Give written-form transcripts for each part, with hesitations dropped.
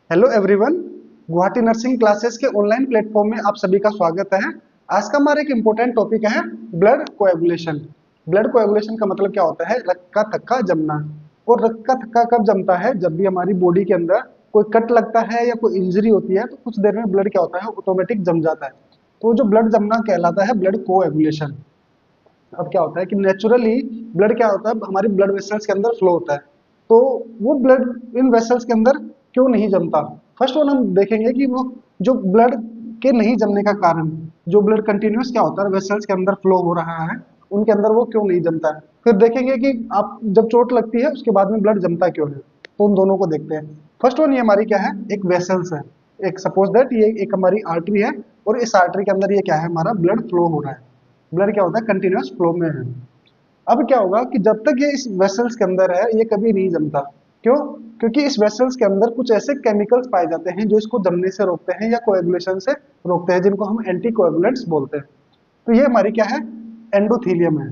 Hello everyone. Guwahati nursing classes के online platform में आप सभी का स्वागत है। आज का हमारा एक इम्पोर्टेंट टॉपिक है ब्लड कोएगुलेशन। ब्लड कोएगुलेशन का मतलब क्या होता है? रक्त का थक्का जमना। और रक्त का थक्का कब जमता है? जब भी हमारी बॉडी के अंदर कोई कट लगता है या कोई इंजरी होती है तो कुछ देर में ब्लड क्या होता है, ऑटोमेटिक जम जाता है। तो जो ब्लड जमना कहलाता है ब्लड कोएगुलेशन। अब क्या होता है कि नेचुरली ब्लड क्या होता है, हमारी ब्लड वेसल्स के अंदर फ्लो होता है। तो वो ब्लड इन वेसल्स के अंदर क्यों नहीं जमता? फर्स्ट वन हम देखेंगे कि वो जो ब्लड के नहीं जमने का कारण, जो ब्लड कंटिन्यूस क्या होता है वेसल्स के अंदर फ्लो हो रहा है, उनके अंदर वो क्यों नहीं जमता है। फिर देखेंगे कि आप जब चोट लगती है उसके बाद में ब्लड जमता क्यों है। तो उन दोनों को देखते हैं। फर्स्ट वन ये हमारी क्या है, एक वेसल्स है। एक सपोज दैट ये एक हमारी आर्टरी है और इस आर्टरी के अंदर ये क्या है, हमारा ब्लड फ्लो हो रहा है। ब्लड क्या होता है, कंटिन्यूस फ्लो में है। अब क्या होगा कि जब तक ये इस वेसल्स के अंदर है ये कभी नहीं जमता। क्यों? क्योंकि इस वेसल्स के अंदर कुछ ऐसे केमिकल्स पाए जाते हैं जो इसको जमने से रोकते हैं या कोएगुलेशन से रोकते हैं, जिनको हम एंटी कोएगुलेंट्स बोलते हैं। तो ये हमारी क्या है, एंडोथीलियम है।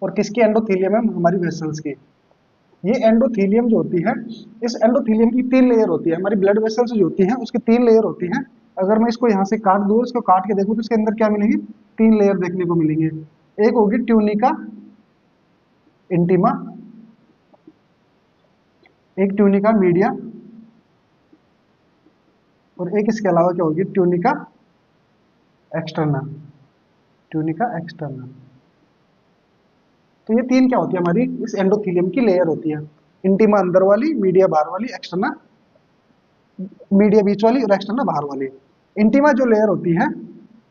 और किसकी एंडोथीलियम है? हमारी वेसल्स की। ये एंडोथीलियम जो होती है, इस एंडोथीलियम की तीन लेयर होती है। हमारी ब्लड वेसल्स जो होती हैं उसकी तीन लेयर होती हैं। अगर मैं इसको यहाँ से काट दूँ, इसको काट के देखूँ तो इसके अंदर क्या मिलेंगी? तीन लेयर देखने को मिलेंगे। एक होगी ट्यूनिका इंटीमा, एक ट्यूनिका मीडिया, और एक इसके अलावा क्या होगी, ट्यूनिका एक्सटर्ना। Tunica externa. तो ये तीन क्या होती है, हमारी इस एंडोथीलियम की लेयर होती है। इंटीमा अंदर वाली, मीडिया बाहर वाली, एक्सटर्ना मीडिया बीच वाली और एक्सटर्ना बाहर वाली। इंटीमा जो लेयर होती है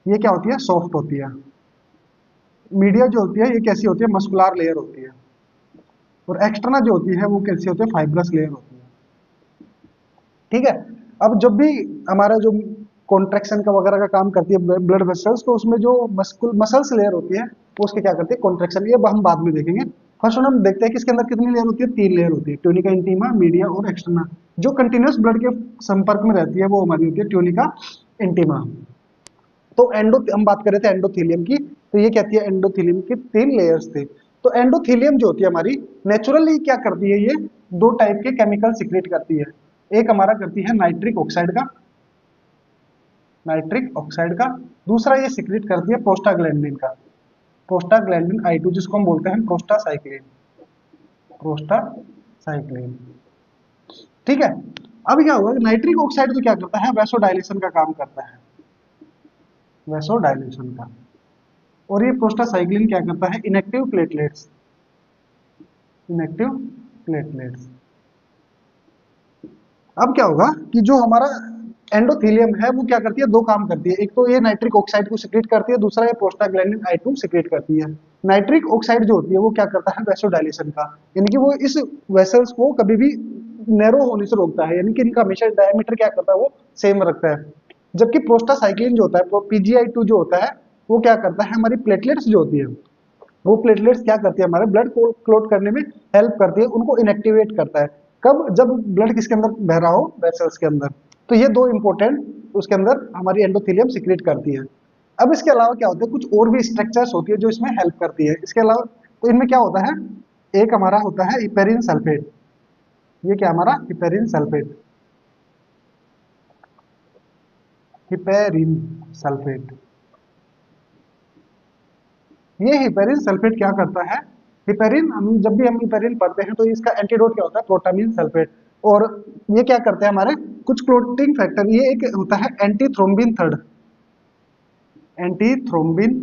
ये क्या होती है, सॉफ्ट होती है। मीडिया जो होती है ये कैसी होती है, मस्कुलर लेयर होती है। और एक्सटर्ना जो होती है वो कैसी होती है, फाइब्रस लेयर होती है। ठीक है। अब जब भी हमारा जो कॉन्ट्रेक्शन का वगैरह का काम करती है ब्लड वेसल्स, तो उसमें जो मसल्स लेयर होती है वो उसके क्या करती है, कॉन्ट्रेक्शन। ये हम बाद में देखेंगे। फर्स्ट हम देखते हैं कि इसके अंदर कितनी लेयर होती है, तीन लेयर होती है, ट्यूनिका इंटीमा, मीडिया और एक्सटर्ना। जो कंटिन्यूस ब्लड के संपर्क में रहती है वो हमारी होती है ट्यूनिका इंटीमा। तो एंडो हम बात कर रहे थे एंडोथीलियम की, तो ये कहती है एंडोथीलियम की तीन लेयर्स थे। तो एंडोथीलियम जो होती है हमारी, नेचुरली क्या करती है, ये दो टाइप के केमिकल सिक्रेट करती है। एक हमारा करती है नाइट्रिक ऑक्साइड का, नाइट्रिक ऑक्साइड का। दूसरा ये सिक्रेट करती है प्रोस्टाग्लैंडिन का, प्रोस्टाग्लैंडिन I2, जिसको हम बोलते हैं प्रोस्टासाइक्लिन, प्रोस्टासाइक्लिन। ठीक है। अब क्या होगा, नाइट्रिक ऑक्साइड तो क्या करता है, वैसोडाइलेशन का काम करता है, वैसोडाइलेशन का। और ये प्रोस्टासाइक्लिन क्या करता है, इनएक्टिव प्लेटलेट्स, इनएक्टिव प्लेटलेट्स। अब क्या होगा कि जो हमारा एंडोथीलियम है वो क्या करती है, दो काम करती है। एक तो ये नाइट्रिक ऑक्साइड को सिक्रेट करती है, दूसरा ये प्रोस्टाग्लैंडिन I2 सिक्रेट करती है। नाइट्रिक ऑक्साइड जो होती है वो क्या करता है, वैसोडाइलेशन का। यानी कि वो इस वेसल्स को कभी भी नैरो होने से रोकता है, यानी कि इनका हमेशा डायमीटर क्या करता है, वो सेम रखता है। जबकि प्रोस्टासाइक्लिन जो होता है, PGI2 जो होता है, वो क्या करता है, हमारी प्लेटलेट्स जो होती है, वो प्लेटलेट्स क्या करती है, हमारे ब्लड को क्लोट करने में हेल्प करती है, उनको इनएक्टिवेट करता है। कब? जब ब्लड किसके अंदर बह रहा हो, वेसल्स के अंदर। तो ये दो इंपॉर्टेंट उसके अंदर हमारी एंडोथीलियम सिक्रेट करती है। अब इसके अलावा क्या होता है, कुछ और भी स्ट्रक्चर्स होती है जो इसमें हेल्प करती है। इसके अलावा तो इनमें क्या होता है, एक हमारा होता है हिपेरिन सल्फेट। ये क्या हमारा, हिपेरिन सल्फेट, हिपेरिन सल्फेट। ये हिपेरिन सल्फेट क्या करता है, हिपेरिन हम जब भी हम हिपेरिन पढ़ते हैं तो इसका एंटीडोट क्या होता है, प्रोटामिन सल्फेट। और ये क्या करते हैं, हमारे कुछ क्लोटिंग फैक्टर, ये एक होता है anti thrombin third, anti thrombin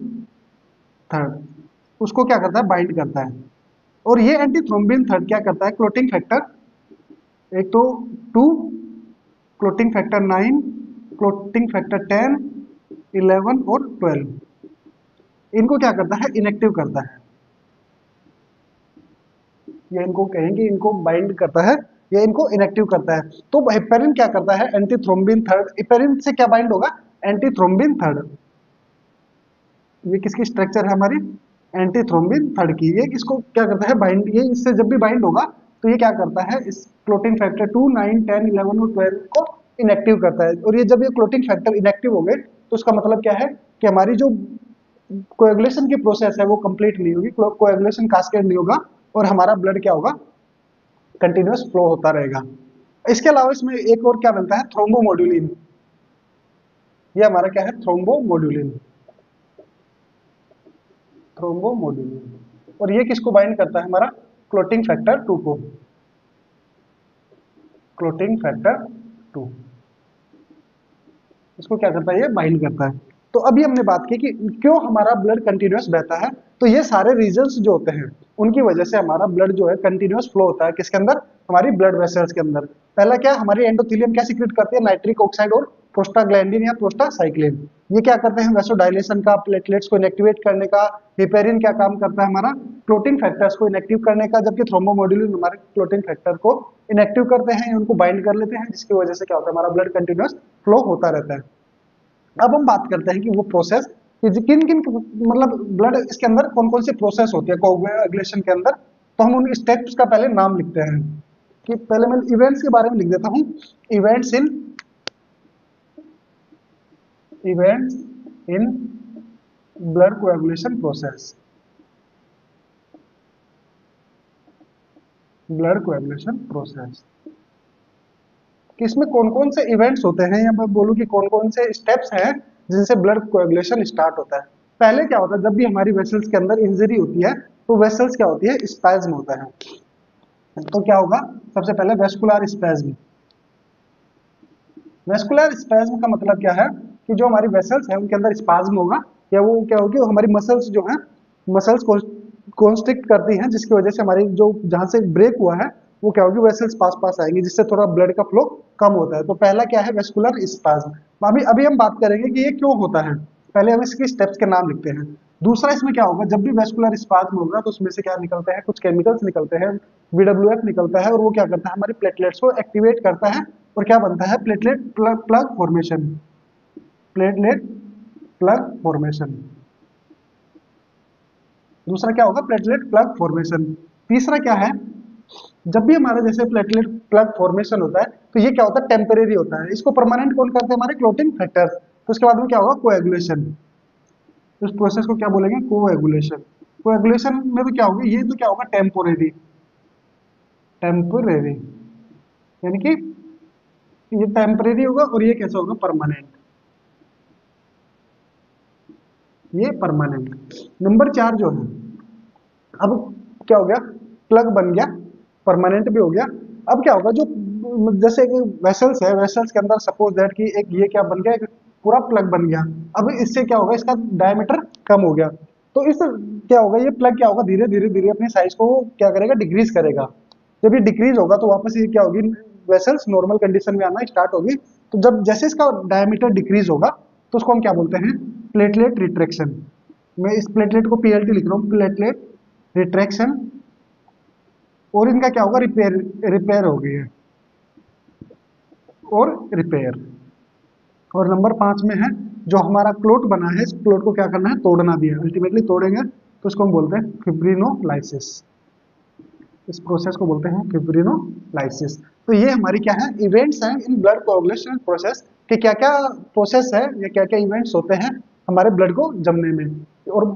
third, उसको क्या करता है, बाइंड करता है। और ये एंटी थ्रोम्बिन थर्ड क्या करता है, क्लोटिंग फैक्टर, एक तो 2, क्लोटिंग फैक्टर 9, क्लोटिंग फैक्टर 10, 11 और 12, इनको क्या करता है, इनएक्टिव करता है। या इनको कहेंगे, इनको बाइंड करता है या इनको इनएक्टिव करता है। तो हेपेरिन क्या करता है, एंटी थ्रोम्बिन थर्ड, हेपेरिन से क्या बाइंड होगा, एंटी थ्रोम्बिन थर्ड। ये किसकी स्ट्रक्चर है, हमारी एंटी थ्रोम्बिन थर्ड की। ये किसको क्या करता है, बाइंड। ये इससे जब भी बाइंड होगा तो ये क्या करता है, इस क्लोटिंग फैक्टर 2, 9, 10, 11 और 12 को इनएक्टिव करता है। और ये जब ये क्लोटिंग फैक्टर इनएक्टिव हो गए तो उसका मतलब क्या है कि हमारी जो कोएगुलेशन की प्रोसेस है वो कंप्लीट नहीं होगी, कोएगुलेशन कास्केड नहीं होगा, और हमारा ब्लड क्या होगा, कंटिन्यूस फ्लो होता रहेगा। इसके अलावा इसमें एक और क्या बनता है, थ्रोम्बोमोड्यूलिन। ये हमारा क्या है, थ्रोम्बोमोड्यूलिन, थ्रोम्बोमोड्यूलिन। और ये किसको बाइंड करता है, हमारा क्लोटिंग फैक्टर 2 को, क्लोटिंग फैक्टर 2 इसको क्या करता है, ये बाइंड करता है। तो अभी हमने बात की कि क्यों हमारा ब्लड कंटिन्यूअस बहता है। तो ये सारे रीजंस जो होते हैं उनकी वजह से हमारा ब्लड जो है कंटिन्यूअस फ्लो होता है, किसके अंदर, हमारी ब्लड वेसल्स के अंदर। पहला क्या, हमारी एंडोथेलियम क्या सीक्रेट करती है, नाइट्रिक ऑक्साइड और प्रोस्टाग्लैंडिन या प्रोस्टासाइक्लिन। ये क्या करते हैं, वैसोडाइलेशन का, प्लेटलेट्स को इनएक्टिवेट करने का। हिपेरिन क्या काम करता है, हमारा क्लोटिंग फैक्टर्स को इनएक्टिव करने का, जबकि थ्रोम्बोमोड्यूलिन हमारे क्लोटिंग फैक्टर को इनएक्टिव करते हैं, उनको बाइंड कर लेते हैं, जिसकी वजह से क्या होता है, हमारा ब्लड कंटिन्यूअस फ्लो होता रहता है। अब हम बात करते हैं कि वो प्रोसेस, कि किन किन मतलब ब्लड इसके अंदर कौन कौन सी प्रोसेस होती है कोएगुलेशन के अंदर। तो हम उन स्टेप्स का पहले नाम लिखते हैं, कि पहले मैं इवेंट्स के बारे में लिख देता हूं। Events in events in blood coagulation process, blood coagulation process कि इसमें कौन कौन से इवेंट्स होते हैं, या मैं बोलूं कि कौन कौन से स्टेप्स हैं जिनसे ब्लड कोएगुलेशन स्टार्ट होता है। पहले क्या होता है, जब भी हमारी वेसल्स के अंदर इंजरी होती है तो वेसल्स क्या होती है, स्पैज्म होता है। तो क्या होगा, सबसे पहले वेस्कुलर स्पैज्म। वेस्कुलर स्पैज्म का मतलब क्या है, कि जो हमारी वेसल्स है उनके अंदर स्पाज्म होगा, या वो क्या होगी, हमारी मसल्स जो है, मसल्स को कॉन्स्ट्रिक्ट करती हैं, जिसकी वजह से हमारी जो जहां से ब्रेक हुआ है वो क्या होगी, वेसल्स पास पास आएंगी, जिससे थोड़ा ब्लड का फ्लो कम होता है। तो पहला क्या है, वेस्कुलर स्पाज्म। अभी अभी हम बात करेंगे कि ये क्यों होता है, पहले हम इसके स्टेप्स के नाम लिखते हैं। दूसरा इसमें क्या होगा, जब भी वेस्कुलर स्पाज्म होगा तो उसमें से क्या निकलते हैं, कुछ केमिकल्स निकलते हैं, बीडब्ल्यूएफ निकलता है, और वो क्या करता है, हमारी प्लेटलेट्स को एक्टिवेट करता है, और क्या बनता है, platelet plug formation, platelet plug formation. दूसरा क्या होगा, प्लेटलेट प्लग फॉर्मेशन। तीसरा क्या है, जब भी हमारा जैसे प्लेटलेट प्लग फॉर्मेशन होता है तो ये क्या होता है, टेम्परेरी होता है, इसको परमानेंट कौन करते हैं, हमारे क्लोटिंग फैक्टर्स। तो उसके बाद में क्या होगा, कोएगुलेशन। इस प्रोसेस को क्या बोलेंगे, कोएगुलेशन। कोएगुलेशन में तो क्या होगा, ये तो क्या होगा, टेम्पोरेरी, टेम्पोरेरी, यानी कि ये टेम्परेरी होगा, और ये कैसा होगा, परमानेंट, ये परमानेंट। नंबर 4 जो है, अब क्या हो गया, प्लग बन गया, परमानेंट भी हो गया। अब क्या होगा, जो जैसे वेसल्स है, वेसल्स के अंदर सपोज दैट कि एक ये क्या बन गया, एक पूरा प्लग बन गया। अब इससे क्या होगा, इसका डायमीटर कम हो गया। तो इस क्या होगा, ये प्लग क्या होगा, धीरे धीरे धीरे अपनी साइज को क्या करेगा, डिक्रीज करेगा। जब ये डिक्रीज होगा तो वापस ये क्या होगी, वेसल्स नॉर्मल कंडीशन में आना स्टार्ट होगी। तो जब जैसे इसका डायमीटर डिक्रीज होगा तो उसको हम क्या बोलते हैं, प्लेटलेट रिट्रैक्शन। मैं इस प्लेटलेट को पीएलटी लिख रहा हूँ, प्लेटलेट रिट्रैक्शन। और इनका क्या होगा, रिपेयर, रिपेयर हो गई है, और रिपेयर। और नंबर 5 में है, जो हमारा क्लोट बना है, इस क्लोट को क्या करना है, तोड़ना भी है, अल्टीमेटली तोड़ेंगे तो इसको हम बोलते हैं फिब्रिनोलाइसिस। इस प्रोसेस को बोलते हैं फिब्रिनोलाइसिस। तो ये हमारी क्या है, इवेंट्स हैं इन ब्लड कोएगुलेशन प्रोसेस, कि क्या क्या प्रोसेस है या क्या क्या इवेंट्स होते हैं हमारे ब्लड को जमने में। और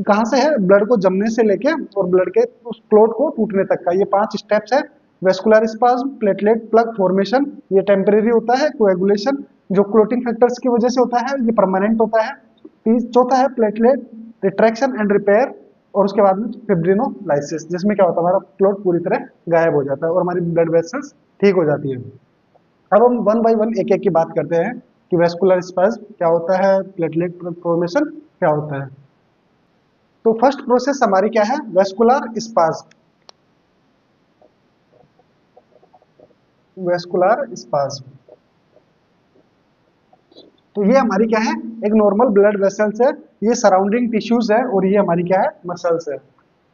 कहाँ से है, ब्लड को जमने से लेके और ब्लड के उस क्लोट को टूटने तक का, ये 5 स्टेप्स है। Vascular spasm, platelet plug formation, ये टेम्परेरी होता है। कोएगुलेशन जो क्लोटिंग फैक्टर्स की वजह से होता है, ये परमानेंट होता है। चौथा है प्लेटलेट रिट्रैक्शन एंड रिपेयर, और उसके बाद में फिब्रिनोलाइसिस, जिसमें क्या होता है, हमारा क्लोट पूरी तरह गायब हो जाता है और हमारी ब्लड वेसल्स ठीक हो जाती है। अब हम वन बाय वन एक एक की बात करते हैं, कि वेस्कुलर स्पाज्म क्या होता है, प्लेटलेट फॉर्मेशन क्या होता है। तो फर्स्ट प्रोसेस हमारी क्या है, वेस्कुलर स्पाज्म, वेस्कुलर स्पाज्म। तो ये हमारी क्या है, एक नॉर्मल ब्लड वेसल्स है, ये सराउंडिंग टिश्यूज है, और ये हमारी क्या है, मसल्स है।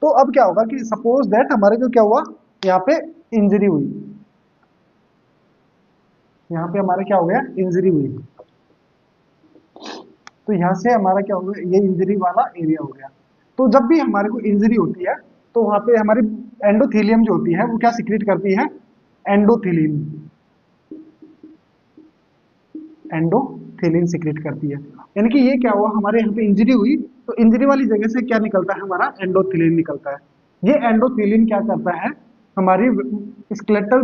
तो अब क्या होगा, कि सपोज दैट हमारे को क्या हुआ, यहाँ पे इंजरी हुई, यहाँ पे हमारा क्या हो गया, इंजरी हुई। तो यहाँ से हमारा क्या हो गया, ये इंजरी वाला एरिया हो गया। तो जब भी हमारे को इंजरी होती है तो वहां पे हमारी एंडोथेलियम जो होती है वो क्या सिक्रीट करती है, एंडोथेलिन, एंडोथेलिन सिक्रीट करती है। यानी कि ये क्या हुआ, हमारे यहाँ पे इंजरी हुई तो इंजरी वाली जगह से क्या निकलता है, हमारा एंडोथेलिन निकलता है। ये एंडोथेलिन क्या करता है, हमारी स्केलेटल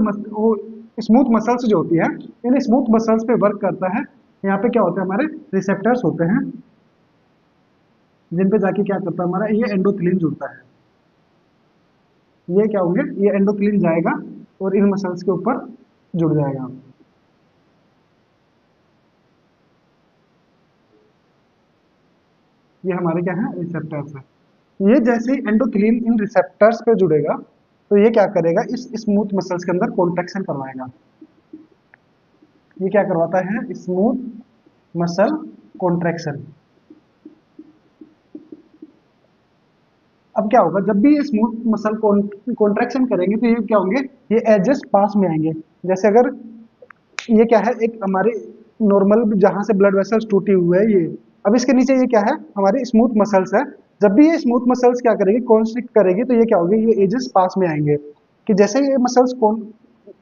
स्मूथ मसल्स जो होती है, इन स्मूथ मसल्स पे वर्क करता है। यहाँ पे क्या होता है, हमारे रिसेप्टर्स होते हैं जिन पे जाके क्या करता है, हमारा ये एंडोथेलिन जुड़ता है। ये क्या होंगे, ये एंडोथेलिन जाएगा और इन मसल्स के ऊपर जुड़ जाएगा। ये हमारे क्या है, रिसेप्टर्स है। ये जैसे ही एंडोथेलिन इन रिसेप्टर्स पे जुड़ेगा तो ये क्या करेगा, इस स्मूथ मसल्स के अंदर कॉन्ट्रैक्शन करवाएगा। ये क्या करवाता है, स्मूथ मसल कॉन्ट्रैक्शन। अब क्या होगा, जब भी ये स्मूथ मसल कॉन्ट्रैक्शन करेंगे तो ये क्या होंगे, ये एजेस पास में आएंगे। जैसे अगर ये क्या है, एक हमारे नॉर्मल जहां से ब्लड वेसल्स टूटी हुई है ये, अब इसके नीचे ये क्या है, हमारी स्मूथ मसल्स है। जब भी ये स्मूथ मसल्स क्या करेगी, कॉन्स्ट्रिक्ट करेगी तो ये क्या होगी, ये एजेस पास में आएंगे। कि जैसे ये मसल्स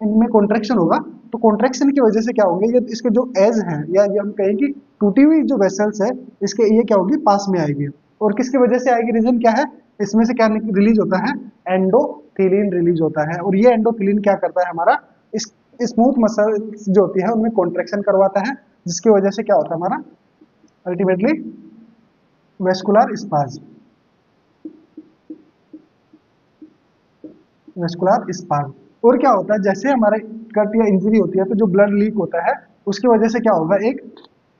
इनमें कॉन्ट्रैक्शन होगा तो कॉन्ट्रैक्शन की वजह से क्या होंगे, ये इसके जो एज हैं या ये हम कहें कि टूटी हुई जो वेसल्स है, इसके ये क्या होगी, पास में आएगी। और किसकी वजह से आएगी, रीजन क्या है, इसमें से क्या रिलीज होता है, एंडोथेलिन रिलीज होता है। और ये एंडोथेलिन क्या करता है, हमारा इस स्मूथ मसल्स जो होती है उनमें कॉन्ट्रैक्शन करवाता है, जिसकी वजह से क्या होता है, हमारा ultimately vascular spasm, vascular spasm. और क्या होता है, जैसे हमारे कट या इंजरी होती है तो जो ब्लड लीक होता है उसकी वजह से क्या होगा, एक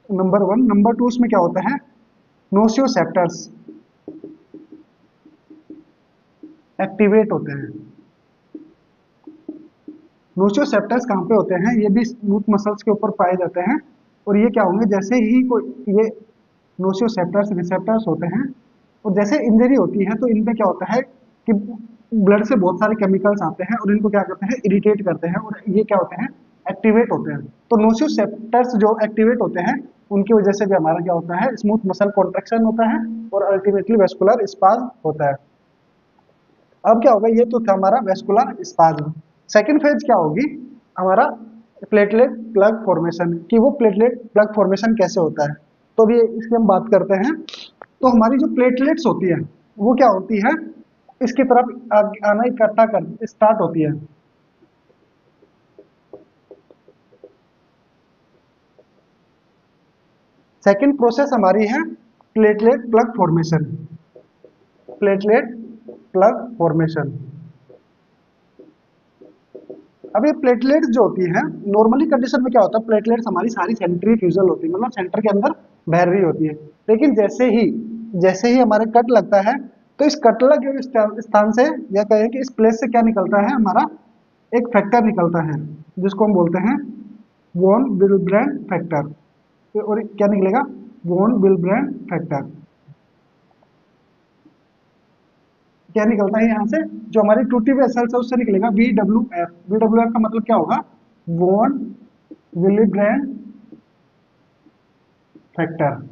नंबर वन, नंबर टू उसमें क्या होता है, नोसियोसेप्टर्स एक्टिवेट होते हैं। नोसियोसेप्टर्स कहाँ पे होते हैं, ये भी स्मूथ मसल्स के ऊपर पाए जाते हैं। और ये क्या होंगे, जैसे ही कोई ये नोसियोसेप्टर्स रिसेप्टर्स होते हैं और जैसे इंजरी होती है तो इन पे क्या होता है कि ब्लड से बहुत सारे केमिकल्स आते हैं और इनको क्या करते हैं, इरिटेट करते हैं और ये क्या होते हैं, एक्टिवेट होते हैं। तो नोसियोसेप्टर्स जो एक्टिवेट होते हैं उनकी वजह से भी हमारा क्या होता है, स्मूथ मसल कॉन्ट्रैक्शन होता है और अल्टीमेटली वेस्कुलर स्पाज्म होता है। अब क्या होगा, ये तो था हमारा वेस्कुलर स्पाज्म। सेकंड फेज क्या होगी, हमारा प्लेटलेट प्लग फॉर्मेशन, कि वो प्लेटलेट प्लग फॉर्मेशन कैसे होता है। तो अभी इसकी हम बात करते हैं। तो हमारी जो प्लेटलेट्स होती है वो क्या होती है, इसकी तरफ आना इकट्ठा कर स्टार्ट होती है। सेकंड प्रोसेस हमारी है platelet plug formation, platelet plug formation. अब ये प्लेटलेट्स जो होती है, नॉर्मली कंडीशन में क्या होता है, प्लेटलेट्स हमारी सारी सेंट्रीफ्यूजल होती है, मतलब सेंटर के अंदर बह रही होती है। लेकिन जैसे ही हमारे कट लगता है तो इस कट लगे स्थान से या कहें कि इस प्लेस से क्या निकलता है, हमारा एक फैक्टर निकलता है जिसको हम बोलते हैं वॉन विल्ब्रेंड फैक्टर। और क्या निकलेगा, वॉन विल्ब्रेंड फैक्टर। क्या निकलता है यहाँ से, जो हमारी टूटी हुई वेसल्स है उससे निकलेगा VWF। VWF का मतलब क्या होगा, वॉन विल्ब्रेंड फैक्टर।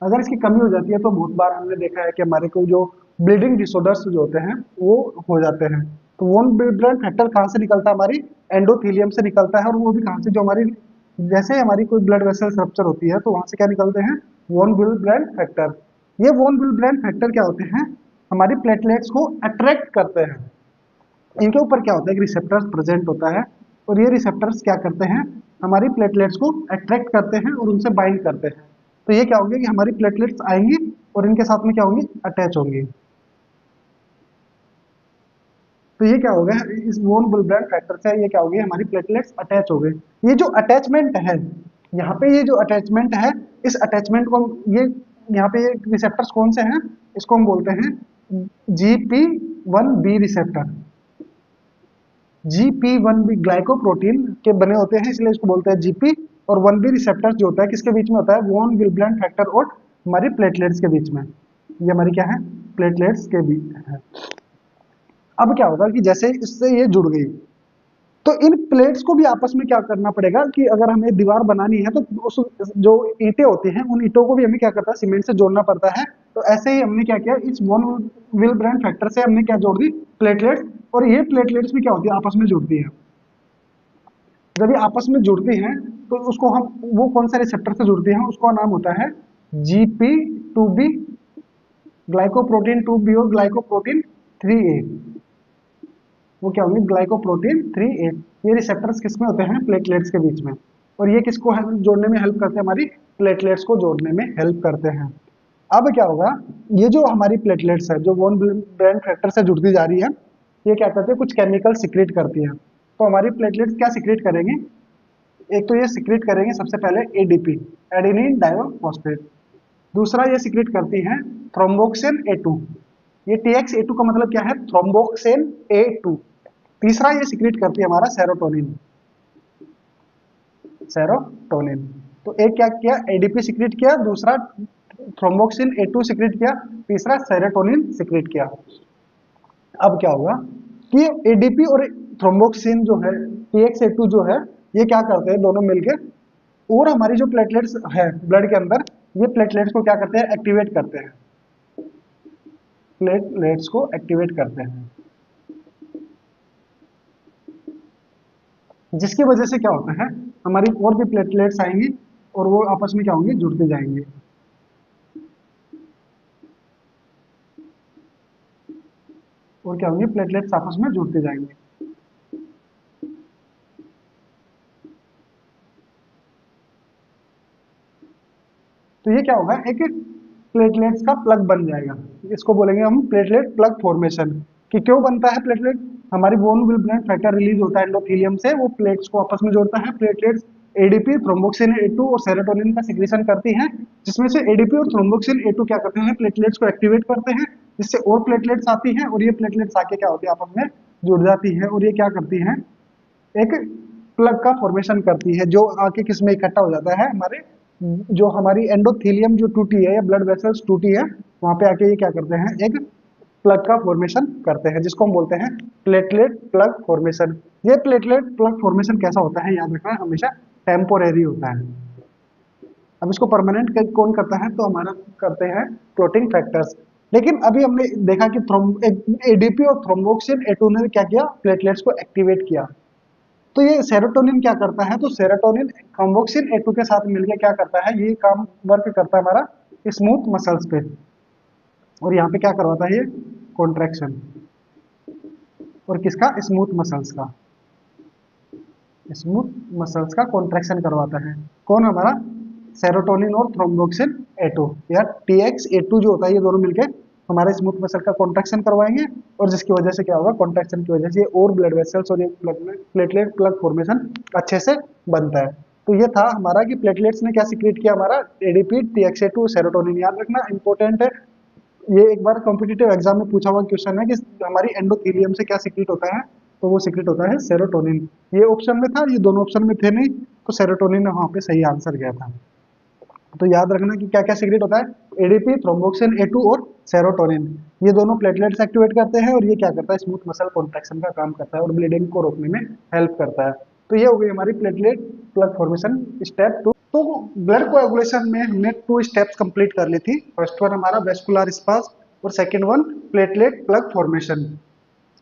अगर इसकी कमी हो जाती है तो बहुत बार हमने देखा है कि हमारे को जो ब्लीडिंग डिसऑर्डर्स जो होते हैं वो हो जाते हैं। तो वॉन विल्ब्रेंड फैक्टर कहाँ से निकलता है, हमारी एंडोथीलियम से निकलता है। और वो भी कहाँ से, जो हमारी जैसे हमारी कोई ब्लड वेसल्स रप्चर होती है तो वहां से क्या निकलते हैं, वॉन विल्ब्रेंड फैक्टर। ये वॉन विल्ब्रेंड फैक्टर क्या होते हैं, हमारी प्लेटलेट्स को अट्रैक्ट करते हैं। इनके ऊपर क्या होता है, एक रिसेप्टर्स प्रेजेंट होता है और ये रिसेप्टर्स क्या करते हैं, हमारी प्लेटलेट्स को अट्रैक्ट करते हैं और उनसे बाइंड करते हैं। तो ये क्या होंगे कि हमारी प्लेटलेट्स आएंगी और इनके साथ में क्या होंगी, अटैच होंगी। तो ये क्या हो गया, इस वोन विल्ब्रेंड फैक्टर से ये क्या हो गया, हमारी प्लेटलेट्स अटैच हो गए। ये जो अटैचमेंट है, यहाँ पे ये जो अटैचमेंट है, इस अटैचमेंट को ये यहाँ पे ये रिसेप्टर्स कौन से हैं, इसको हम बोलते हैं GP1B रिसेप्टर। GP1B ग्लाइकोप्रोटीन के बने होते हैं इसलिए इसको बोलते हैं GP। और 1B रिसेप्टर जो होता है किसके बीच में होता है, वॉन विल्ब्रेंड फैक्टर और हमारी प्लेटलेट्स के बीच में। ये हमारी क्या है, प्लेटलेट्स के बीच है। अब क्या होगा कि जैसे इससे ये जुड़ गई तो इन प्लेट्स को भी आपस में क्या करना पड़ेगा कि अगर हमें दीवार बनानी है तो उस जो ईंटें होती हैं उन ईंटों को भी हमें क्या करता है, सीमेंट से जोड़ना पड़ता है। तो ऐसे ही हमने क्या किया, इस वॉन विल्ब्रेंड फैक्टर से हमने क्या जोड़ दी, प्लेटलेट्स। और ये प्लेटलेट्स भी क्या होती है, आपस में जुड़ती है। जब ये आपस में जुड़ती हैं तो उसको हम, वो कौन सा रिसेप्टर से जुड़ती हैं, उसका नाम होता है GP2B, ग्लाइकोप्रोटीन 2B और ग्लाइकोप्रोटीन 3A। वो क्या होंगे, ग्लाइकोप्रोटीन 3A। ये रिसेप्टर्स किसमें होते हैं, प्लेटलेट्स के बीच में, और ये किसको जोड़ने में हेल्प करते हैं, हमारी प्लेटलेट्स को जोड़ने में हेल्प करते हैं। अब क्या होगा, ये जो हमारी प्लेटलेट्स है जो वॉन ब्रेन फैक्टर से जुड़ती जा रही है, ये क्या करते हैं, कुछ केमिकल सिक्रेट करती है। तो हमारी प्लेटलेट्स क्या सिक्रेट करेंगी, एक तो ये सिक्रेट करेंगे सबसे पहले एडीपी, एडेनिन डाइफॉस्फेट। दूसरा ये सिक्रेट करती है थ्रोम्बोक्सिन ए टू। ये TXA2 का मतलब क्या है, थ्रोम्बोक्सिन A2। तीसरा ये सिक्रेट करती है हमारा सेरोटोनिन, सेरोटोनिन। तो एक क्या किया, एडीपी सिक्रेट किया, दूसरा थ्रोम्बोक्सिन A2 सिक्रेट किया, तीसरा सेरोटोनिन सिक्रेट किया। अब क्या होगा कि एडीपी और थ्रोम्बोक्सिन जो है, TXA2 जो है, ये क्या करते हैं दोनों मिलकर, और हमारी जो प्लेटलेट्स है ब्लड के अंदर, ये प्लेटलेट्स को क्या करते हैं, एक्टिवेट करते हैं, प्लेटलेट्स को एक्टिवेट करते हैं, जिसकी वजह से क्या होता है, हमारी और भी प्लेटलेट्स आएंगी और वो आपस में क्या होंगे, जुड़ते जाएंगे। और क्या होंगे, प्लेटलेट्स आपस में जुड़ते जाएंगे। तो ये क्या होगा, एक प्लेटलेट्स का प्लग बन जाएगा। इसको बोलेंगे हम प्लेटलेट प्लग फॉर्मेशन। कि क्यों बनता है प्लेटलेट, हमारी bone will blood factor release होता है एंडोथेलियम से, वो प्लेट्स को आपस में जोड़ता है। Platelets ADP, thromboxane A two और सेरोटोनिन का सिक्रीशन करती हैं, जिसमें से एडीपी और थ्रोम्बोक्सिन ए टू क्या करते हैं, प्लेटलेट्स को एक्टिवेट करते हैं, जिससे और प्लेटलेट्स आती हैं, और ये प्लेटलेट्स आके क्या होती है, आपस में जुड़ जाती है, और ये क्या करती हैं, एक प्लग का फॉर्मेशन करती है, जो आके किस में इकट्ठा हो जाता है, हमारे जो हमारी एंडोथेलियम जो टूटी है या ब्लड वेसल्स टूटी है, वहां पे आके ये क्या करते हैं, एक प्लग का फॉर्मेशन करते हैं, जिसको हम बोलते हैं प्लेटलेट प्लग फॉर्मेशन। ये प्लेटलेट प्लग फॉर्मेशन कैसा होता है, याद रखना, हमेशा टेम्पोरेरी होता है। अब इसको परमानेंट कौन करता है, तो हमारा करते हैं क्लोटिंग फैक्टर्स। लेकिन अभी हमने देखा कि एडीपी और थ्रोम्बोक्सिन ए टू ने क्या किया, प्लेटलेट्स को एक्टिवेट किया। तो ये सेरोटोनिन क्या करता है, तो सेरोटोनिन थ्रोम्बोक्सिन ए टू के साथ मिलकर क्या करता है, ये काम वर्क करता है हमारा स्मूथ मसल्स पे, और यहाँ पे क्या करवाता है, ये कॉन्ट्रैक्शन, और किसका, स्मूथ मसल्स का, स्मूथ मसल्स का कॉन्ट्रैक्शन करवाता है। कौन, हमारा सेरोटोनिन और थ्रोम्बोक्सिन ए टू या TXA2 जो होता है, ये दोनों मिलकर हमारे स्मूथ मसल का कॉन्ट्रैक्शन करवाएंगे, और जिसकी वजह से क्या होगा, कॉन्ट्रैक्शन की वजह से और ब्लड वेसल्स और ये प्लेटलेट प्लग फॉर्मेशन अच्छे से बनता है। तो ये था हमारा कि प्लेटलेट्स ने क्या सिक्रेट किया, हमारा एडीपी, TXA2, सेरोटोनिन। याद रखना, इंपॉर्टेंट है, ये एक बार कॉम्पिटिटिव एग्जाम में पूछा हुआ क्वेश्चन है कि हमारी एंडोथेलियम से क्या सिक्रेट होता है, तो वो सिक्रेट होता है सेरोटोनिन। ये ऑप्शन में था, ये दोनों ऑप्शन में थे नहीं, तो सेरोटोनिन वहां पे सही आंसर गया था। तो याद रखना कि क्या क्या सिक्रेट होता है, एडीपी, थ्रोम्बोक्सिन ए टू और सेरोटोनिन। ये दोनों प्लेटलेट्स एक्टिवेट करते हैं, और ये क्या करता है, स्मूथ मसल कॉन्ट्रैक्शन का काम करता है और ब्लीडिंग को रोकने में हेल्प करता है। तो ये हो गई हमारी प्लेटलेट प्लग फॉर्मेशन स्टेप 2। तो ब्लड कोएगुलेशन में हमने 2 स्टेप्स कंप्लीट कर ली थी। फर्स्ट वन हमारा वेस्कुलर स्पाज, और second one platelet plug formation.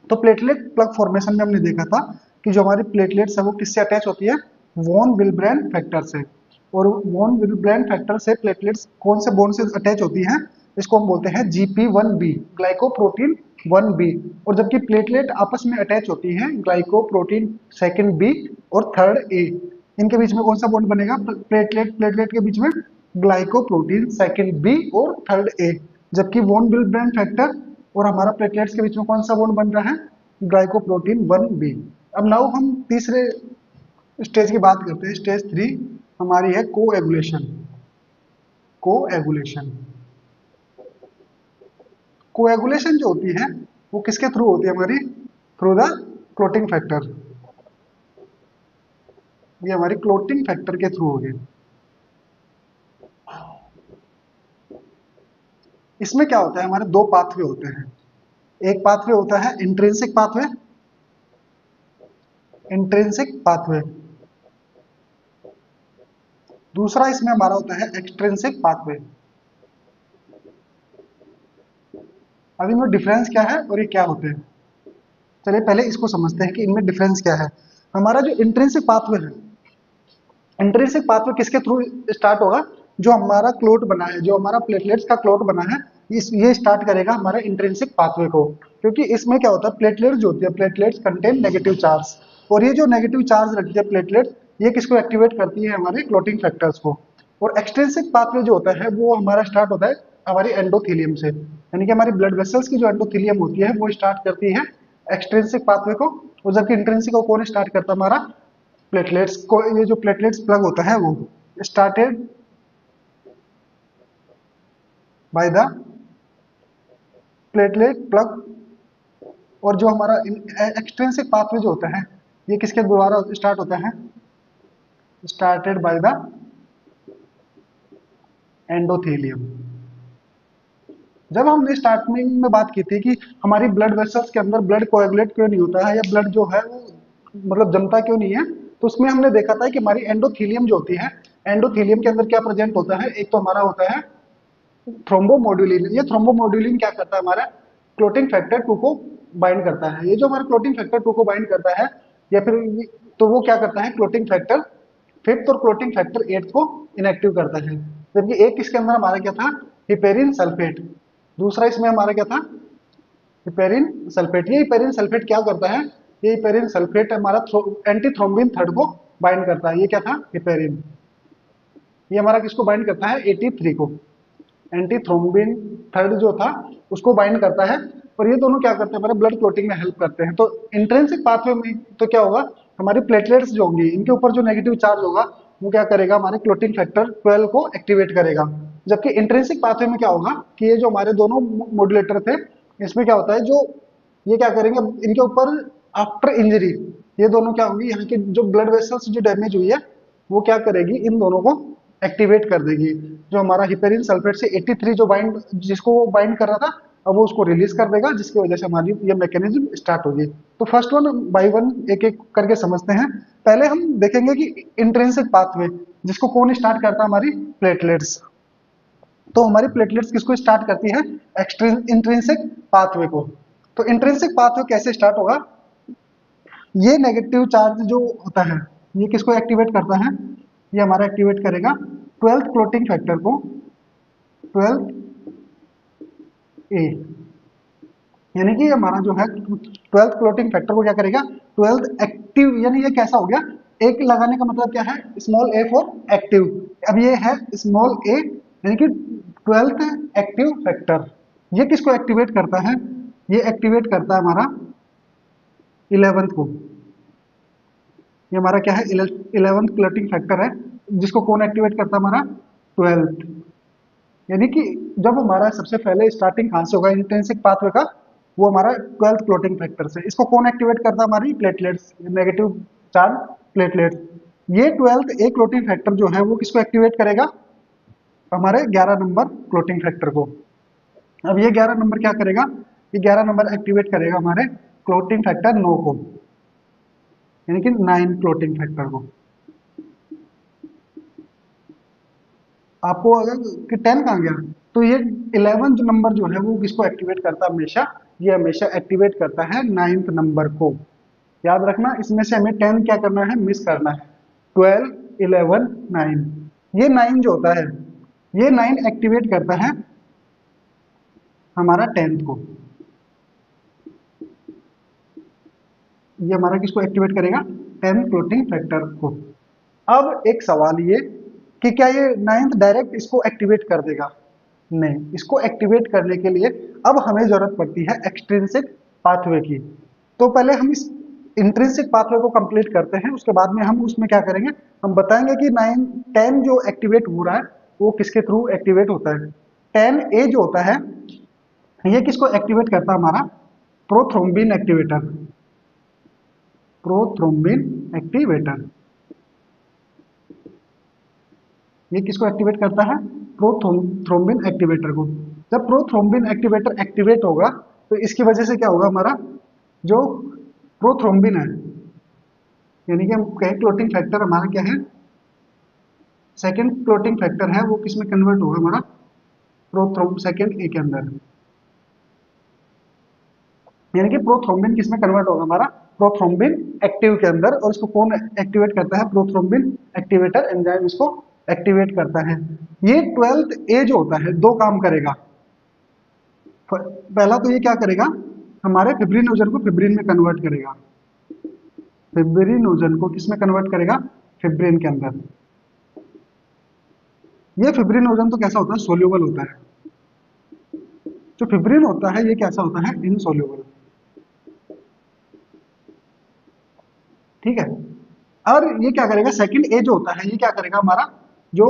तो प्लेटलेट प्लग फॉर्मेशन में हमने देखा था कि जो हमारी प्लेटलेट्स है वो किससे अटैच होती है, वॉन विलब्रेन फैक्टर से। और वॉन विलब्रेन फैक्टर से प्लेटलेट्स कौन से बॉन्ड से अटैच होती हैं, इसको हम बोलते हैं GP1B, ग्लाइकोप्रोटीन 1B। और जबकि प्लेटलेट आपस में अटैच होती हैं ग्लाइकोप्रोटीन सेकंड B और थर्ड A। इनके बीच में कौन सा बॉन्ड बनेगा, प्लेटलेट प्लेटलेट के बीच में ग्लाइकोप्रोटीन सेकंड B और थर्ड A। जबकि वॉन विलब्रेन फैक्टर और हमारा प्लेटलेट्स के बीच में कौन सा बॉन्ड बन रहा है, ग्लाइकोप्रोटीन 1B। अब नाउ हम तीसरे स्टेज की बात करते हैं, स्टेज 3 हमारी है कोएगुलेशन। कोएगुलेशन कोएगुलेशन जो होती है वो किसके थ्रू होती है, हमारी थ्रू द क्लोटिंग फैक्टर। ये हमारी क्लोटिंग फैक्टर के थ्रू होगी। इसमें क्या होता है, हमारे 2 पाथवे होते हैं। एक पाथवे होता है इंट्रिंसिक पाथवे, इंट्रिंसिक पाथवे। दूसरा इसमें हमारा होता है एक्सट्रिंसिक पाथवे। अब इनमें डिफरेंस क्या है और ये क्या होते हैं, चलिए पहले इसको समझते हैं कि इनमें डिफरेंस क्या है। हमारा जो इंट्रिंसिक पाथवे है, इंट्रिंसिक पाथवे किसके थ्रू स्टार्ट होगा, जो हमारा क्लोट बना है, जो हमारा प्लेटलेट्स का क्लोट बना है, ये स्टार्ट करेगा हमारा इंट्रिंसिक पाथवे को, क्योंकि इसमें क्या होता है, प्लेटलेट्स जो होती है, प्लेटलेट्स कंटेन नेगेटिव चार्ज, और ये जो नेगेटिव चार्ज रखती है प्लेटलेट्स, ये किसको एक्टिवेट करती है, हमारे क्लोटिंग फैक्टर्स को। और एक्सट्रिंसिक पाथवे जो होता है वो हमारा स्टार्ट होता है हमारी एंडोथेलियम से, यानी कि हमारी ब्लड वेसल्स की जो एंडोथेलियम होती है वो स्टार्ट करती है एक्सट्रिंसिक पाथवे को, और जबकि इंट्रिंसिक को कौन स्टार्ट करता है, हमारा प्लेटलेट्स को। ये जो प्लेटलेट्स प्लग होता है वो started by the platelet plug, और जो हमारा एक्सट्रिंसिक पाथवे जो होता है ये किसके द्वारा स्टार्ट होता है, स्टार्टेड बाय द एंडोथेलियम। जब हमने स्टार्टिंग में बात की थी कि हमारी ब्लड वेसल्स के अंदर ब्लड कोएगुलेट क्यों नहीं होता है, या ब्लड जो है वो मतलब जमता क्यों नहीं है, तो उसमें हमने देखा था कि हमारी एंडोथेलियम जो होती है, एंडोथेलियम के अंदर क्या प्रेजेंट होता है, एक तो हमारा होता है थ्रोम्बोमोड्यूलिन। ये थ्रोम्बोमोड्यूलिन क्या करता है, हमारा क्लोटिंग फैक्टर 2 को बाइंड करता है। ये जो हमारा क्लोटिंग फैक्टर 2 को बाइंड करता है, या फिर तो वो क्या करता है, क्लोटिंग फैक्टर 5th और क्लोटिंग फैक्टर 8th को इनएक्टिव करता है। जबकि एक इसके अंदर हमारा क्या था, हिपेरिन सल्फेट, दूसरा इसमें हमारा क्या था, हिपेरिन सल्फेट। ये हिपेरिन सल्फेट क्या करता है, ये हिपेरिन सल्फेट हमारा एंटी थ्रोम्बिन थर्ड को बाइंड करता है। ये क्या था, हिपेरिन, ये हमारा किसको बाइंड करता है, 83 को, एंटी थ्रोम्बिन थर्ड जो था उसको बाइंड करता है। और ये दोनों क्या करते हैं, हमारे ब्लड क्लोटिंग में हेल्प करते हैं। तो इंट्रिंसिक पाथवे में तो क्या होगा, हमारी प्लेटलेट्स जो होंगी इनके ऊपर जो नेगेटिव चार्ज होगा वो क्या करेगा, हमारे क्लोटिंग फैक्टर 12 को एक्टिवेट करेगा। जबकि इंट्रिंसिक पाथवे में क्या होगा कि ये जो हमारे दोनों मॉड्यूलेटर थे, इसमें क्या होता है, जो ये क्या करेंगे, इनके ऊपर आफ्टर इंजरी ये दोनों क्या होंगी, यहाँ की जो ब्लड वेसल्स जो डैमेज हुई है वो क्या करेगी, इन दोनों को एक्टिवेट कर देगी। जो हमारा हिपेरिन सल्फेट से 83 जो बाइंड, जिसको वो बाइंड कर रहा था, अब वो उसको रिलीज कर देगा, जिसकी वजह से हमारी ये मैकेनिज्म स्टार्ट होगी। तो फर्स्ट वन बाय वन एक एक करके समझते हैं। पहले हम देखेंगे कि इंट्रिंसिक पाथवे, जिसको कौन स्टार्ट करता है, हमारी प्लेटलेट्स। तो हमारी प्लेटलेट्स किसको स्टार्ट करती है, इंट्रिंसिक पाथवे को। तो इंट्रिंसिक पाथवे कैसे स्टार्ट होगा, ये नेगेटिव चार्ज जो होता है ये किसको एक्टिवेट करता है, ये हमारा एक्टिवेट करेगा 12th क्लोटिंग फैक्टर को, 12th ए, यानी कि हमारा जो है 12th क्लोटिंग फैक्टर को क्या करेगा, 12th एक्टिव, यानी ये कैसा हो गया, एक लगाने का मतलब क्या है, स्मॉल ए फॉर एक्टिव। अब ये है स्मॉल ए, यानी कि 12th एक्टिव फैक्टर। ये किसको एक्टिवेट करता है, ये एक्टिवेट करता है हमारा 11th को। ये हमारा क्या है, 11th क्लोटिंग फैक्टर है, जिसको कौन एक्टिवेट करता है, हमारा 12th। यानी कि जब हमारा सबसे पहले स्टार्टिंग कहां से होगा इंट्रिंसिक पाथवे का, वो हमारा 12th क्लोटिंग फैक्टर से। इसको कौन एक्टिवेट करता है, हमारी प्लेटलेट्स, नेगेटिव चार्ज प्लेटलेट्स। ये 12th ए क्लोटिंग फैक्टर जो है वो किसको एक्टिवेट करेगा, हमारे 11 नंबर क्लोटिंग फैक्टर को। अब ये 11 नंबर क्या करेगा, ये 11 नंबर एक्टिवेट करेगा हमारे क्लोटिंग फैक्टर 9 को, यानी कि 9 क्लोटिंग फैक्टर को। आपको अगर कि 10 कहाँ गया, तो ये 11 जो नंबर जो है वो किसको एक्टिवेट करता है हमेशा, ये हमेशा एक्टिवेट करता है 9th नंबर को। याद रखना, इसमें से हमें 10 क्या करना है, मिस करना है। 12, 11, 9, ये 9 जो होता है, ये 9 एक्टिवेट करता है हमारा 10th को। ये हमारा किसको एक्टिवेट करेगा, 10th क्लोटिंग फैक्टर को। अब एक सवाल ये कि क्या ये 9th डायरेक्ट इसको एक्टिवेट कर देगा, नहीं, इसको एक्टिवेट करने के लिए अब हमें जरूरत पड़ती है एक्सट्रिंसिक पाथवे की। तो पहले हम इस इंट्रिंसिक पाथवे को कंप्लीट करते हैं, उसके बाद में हम उसमें क्या करेंगे, हम बताएंगे कि 9, 10 जो एक्टिवेट हो रहा है वो किसके थ्रू एक्टिवेट होता है। 10 ए जो होता है ये किसको एक्टिवेट करता है, हमारा प्रोथ्रोम्बिन एक्टिवेटर, प्रोथ्रोम्बिन एक्टिवेटर। ये किसको एक्टिवेट करता है, प्रोथ्रोम्बिन एक्टिवेटर को। जब प्रोथ्रोम्बिन एक्टिवेटर एक्टिवेट होगा तो इसकी वजह से क्या होगा, हमारा जो प्रोथ्रोम्बिन है, यानी कि हम कहें क्लोटिंग फैक्टर हमारा क्या है, सेकेंड क्लोटिंग फैक्टर है, वो किसमें कन्वर्ट होगा, हमारा सेकेंड ए के अंदर। यानी कि प्रोथ्रोम्बिन किसमें कन्वर्ट होगा, हमारा प्रोथ्रोम्बिन एक्टिव के अंदर। और इसको कौन एक्टिवेट करता है, प्रोथ्रोम्बिन एक्टिवेटर एंजाइम इसको एक्टिवेट करता है। ये 12th ए जो होता है दो काम करेगा, पहला तो ये क्या करेगा, हमारे फिब्रिनोजन को फिब्रिन में कन्वर्ट करेगा। फिब्रिनोजन को किस में कन्वर्ट करेगा, फिब्रिन के अंदर। ये फिब्रिनोजन तो कैसा होता है, सोल्यूबल होता है। जो फिब्रिन होता है ये कैसा होता है, इनसोल्यूबल। ठीक है। और ये क्या करेगा, सेकंड ए जो होता है ये क्या करेगा, हमारा जो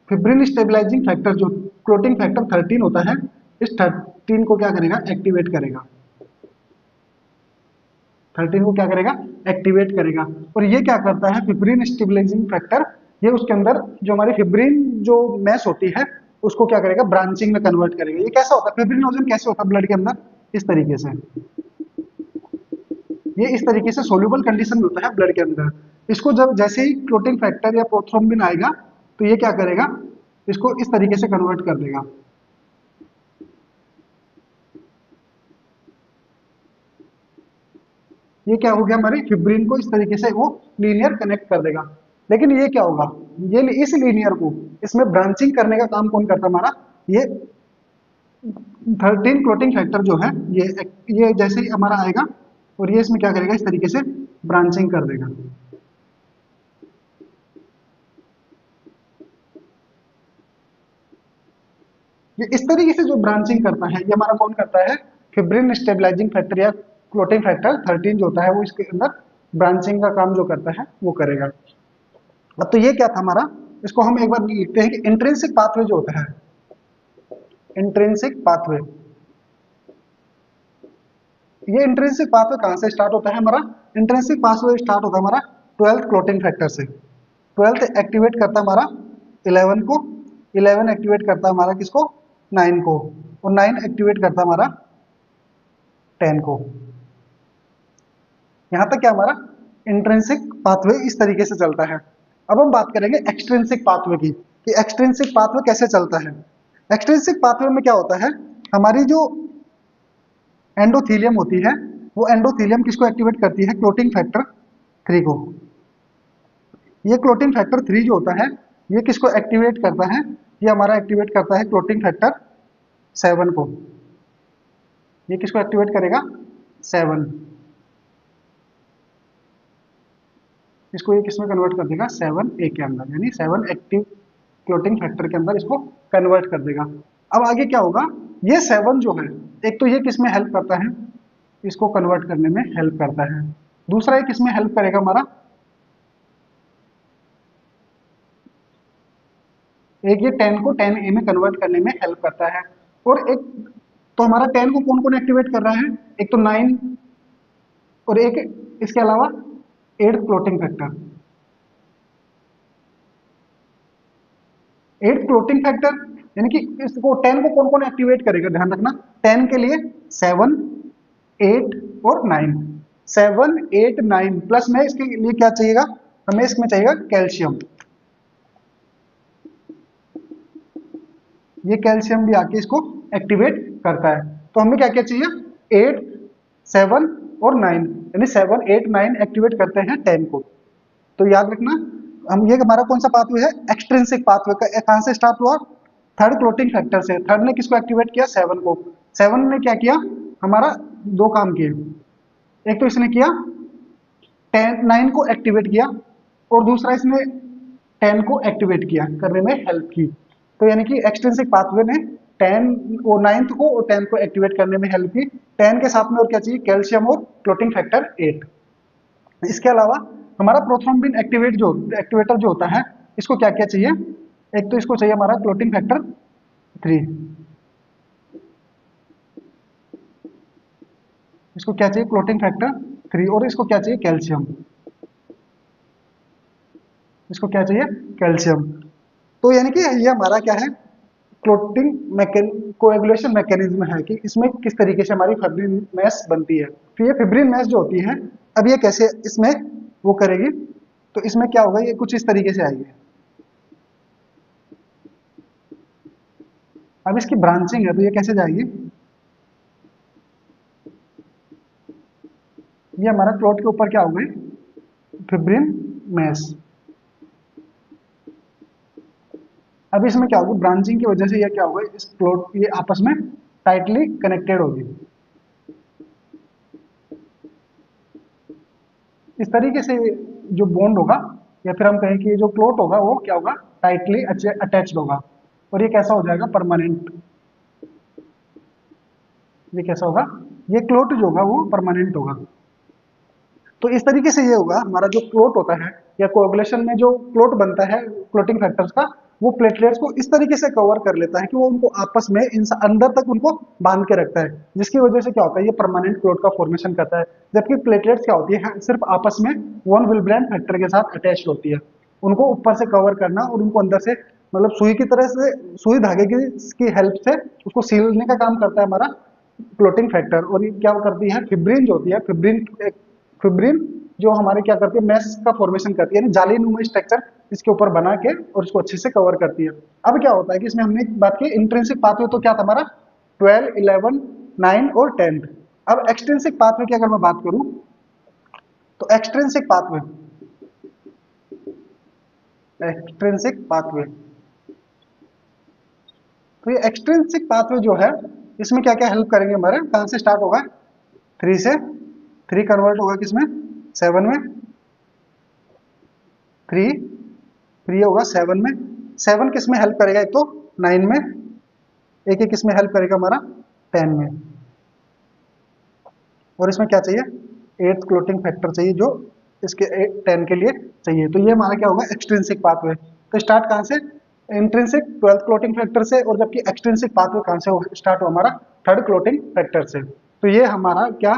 फिब्रिन स्टेबलाइजिंग फैक्टर, जो क्लोटिंग फैक्टर 13 होता है, इस 13 को क्या करेगा, एक्टिवेट करेगा। 13 को क्या करेगा, एक्टिवेट करेगा। और ये क्या करता है, फिब्रिन स्टेबलाइजिंग फैक्टर, ये उसके अंदर जो हमारी फिब्रिन जो मैस होती है उसको क्या करेगा, ब्रांचिंग में कन्वर्ट करेगा। ये कैसा होता है, फिब्रिनोजन कैसे होता है ब्लड के अंदर, इस तरीके से। ये इस तरीके से सोल्यूबल कंडीशन में होता है ब्लड के अंदर। इसको जब जैसे ही क्लोटिंग फैक्टर या प्रोथ्रोम्बिन आएगा तो ये क्या करेगा, इसको इस तरीके से कन्वर्ट कर देगा। ये क्या हो गया, हमारी फिब्रिन को इस तरीके से वो लीनियर कनेक्ट कर देगा। लेकिन ये क्या होगा, ये इस लीनियर को इसमें ब्रांचिंग करने का काम कौन करता है, हमारा ये 13 क्लोटिंग फैक्टर जो है, ये जैसे ही हमारा आएगा और ये इसमें क्या करेगा, इस तरीके से ब्रांचिंग कर देगा। ये इस तरीके से जो ब्रांचिंग करता है ये हमारा कौन करता है, फिब्रिन स्टेबलाइजिंग फैक्टर या क्लोटिंग फैक्टर 13 जो होता है वो इसके अंदर ब्रांचिंग का काम जो करता है वो करेगा। अब तो ये क्या था हमारा, इसको हम एक बार लिखते हैं कि इंट्रिंसिक पाथवे जो होता है, इंट्रिंसिक पाथवे। ये इंट्रिंसिक पाथवे कहां से स्टार्ट होता है, हमारा इंट्रिंसिक पाथवे स्टार्ट होता है हमारा 12th क्लोटिंग फैक्टर से। 12th एक्टिवेट करता है हमारा 11 को, 11 एक्टिवेट करता है हमारा किसको, 9 को, और 9 एक्टिवेट करता है हमारा 10 को। यहां तक क्या हमारा इंट्रिंसिक पाथवे इस तरीके से चलता है। अब हम बात करेंगे एक्सट्रिंसिक पाथवे की, कि एक्सट्रिंसिक पाथवे कैसे चलता है। एक्सट्रिंसिक पाथवे में क्या होता है, हमारी जो एंडोथीलियम होती है वो एंडोथीलियम किसको एक्टिवेट करती है, क्लोटिंग फैक्टर 3 को। ये क्लोटिंग फैक्टर 3 जो होता है ये किसको एक्टिवेट करता है, ये हमारा एक्टिवेट करता है क्लोटिंग फैक्टर 7 को। ये किसको एक्टिवेट करेगा, 7। इसको ये किसमें कन्वर्ट कर देगा, 7A के अंदर, यानी 7 एक्टिव क्लोटिंग फैक्टर के अंदर इसको कन्वर्ट कर देगा। अब आगे क्या होगा, ये 7 जो है, एक तो ये किसमें हेल्प करता है, इसको कन्वर्ट करने में हेल्प करता है। दूसरा ये किसमें हेल्प करेगा, हमारा एक ये 10 को 10A में कन्वर्ट करने में हेल्प करता है। और एक तो हमारा 10 को कौन कौन एक्टिवेट कर रहा है, एक तो 9 और एक इसके अलावा 8th clotting factor. 8th clotting factor यानी कि इसको 10 को कौन कौन एक्टिवेट करेगा, ध्यान रखना 10 के लिए 7, 8 और 9। 7, 8, 9 प्लस में इसके लिए क्या चाहिएगा, हमें इसमें चाहिएगा कैल्शियम। ये कैल्शियम भी आके इसको एक्टिवेट करता है। तो हमें क्या क्या चाहिए, 8, 7 और 9, यानी 7, 8, 9 एक्टिवेट करते हैं 10 को। तो याद रखना, हम ये हमारा कौन सा पाथवे है, एक्सट्रिंसिक पाथवे का। कहां से स्टार्ट हुआ, 3rd क्लोटिंग फैक्टर से। 3rd ने किसको एक्टिवेट किया, 7 को। 7 ने क्या किया, हमारा दो काम किए, एक तो इसने किया 10, 9 को एक्टिवेट किया, और दूसरा इसने 10 को एक्टिवेट किया, करने में हेल्प की। तो यानी कि एक्सट्रिंसिक पाथवे ने 10 और 9th को और 10 को एक्टिवेट करने में हेल्प की। 10 के साथ में और क्या चाहिए, कैल्शियम और क्लोटिंग फैक्टर 8। इसके अलावा हमारा प्रोथ्रोम्बिन एक्टिवेटर जो होता है, इसको क्या क्या चाहिए, एक तो इसको चाहिए हमारा क्लोटिंग फैक्टर 3, इसको क्या चाहिए, क्लोटिंग फैक्टर 3, और इसको क्या चाहिए, कैल्शियम। इसको क्या चाहिए, कैल्शियम। तो यानी कि ये हमारा क्या है, क्लोटिंग कोएगुलेशन मैकेनिज्म है, कि इसमें किस तरीके से हमारी फिब्रिन मैस बनती है। फिर ये फिब्रिन मैस जो होती है, अब ये कैसे इसमें वो करेगी, तो इसमें क्या होगा, ये कुछ इस तरीके से आएगी। अब इसकी ब्रांचिंग है तो ये कैसे जाएगी, ये हमारा क्लोट के ऊपर क्या हो गई, फिब्रिन मैस। अब इसमें क्या होगा, ब्रांचिंग की वजह से ये क्या होगा, इस क्लोट ये आपस में टाइटली कनेक्टेड होगी। इस तरीके से जो बॉन्ड होगा या फिर हम कहें कि जो क्लोट होगा वो क्या होगा, टाइटली अटैच्ड होगा और ये कैसा हो जाएगा, परमानेंट। ये कैसा होगा, ये क्लोट जो होगा वो परमानेंट होगा। तो इस तरीके से ये होगा हमारा जो क्लोट होता है या कोएगुलेशन में जो क्लोट बनता है क्लोटिंग फैक्टर्स का, वो प्लेटलेट्स को इस तरीके से कवर कर लेता है कि वो उनको आपस में अंदर तक उनको बांध के रखता है, जिसकी वजह से क्या होता है, ये परमानेंट क्लोट का फॉर्मेशन करता है। जबकि प्लेटलेट्स क्या होती है, सिर्फ आपस में वन विल्ब्रेंट फैक्टर के साथ अटैच होती है। उनको ऊपर से कवर करना और उनको अंदर से मतलब सुई की तरह से, सुई धागे की हेल्प से उसको सीलने का काम करता है हमारा क्लोटिंग फैक्टर। और ये क्या करती है, फिब्रिन जो होती है, फिब्रिन जो हमारे क्या करती है, मैश का फॉर्मेशन करती है, यानी जालीनुमा स्ट्रक्चर इसके ऊपर बना के और इसको अच्छे से कवर करती है। अब क्या होता है कि इसमें हमने बात की इंट्रिंसिक पाथवे, तो क्या था हमारा 12, 11, 9 और 10। अब एक्सट्रिंसिक पाथवे की अगर मैं बात करूं तो एक्सट्रिंसिक पाथवे, तो ये एक्सट्रिंसिक पाथवे जो है इसमें क्या क्या हेल्प करेंगे हमारे, कहां से स्टार्ट होगा, 3 से, 3 कन्वर्ट होगा किसमें, 7 में, 3 फिर ये होगा 7 में, 7 किस में हेल्प करेगा, एक तो 9 में, एक किस में हेल्प करेगा हमारा 10 में, और इसमें क्या चाहिए, 8th क्लोटिंग फैक्टर चाहिए जो इसके 10 के लिए चाहिए। तो ये हमारा क्या होगा, एक्सट्रिंसिक पाथवे। तो स्टार्ट कहां से, इंट्रिंसिक 12th क्लोटिंग फैक्टर से, और जबकि एक्सट्रिंसिक पाथवे कहां से स्टार्ट हुआ हमारा, 3rd क्लोटिंग फैक्टर से। तो ये हमारा क्या,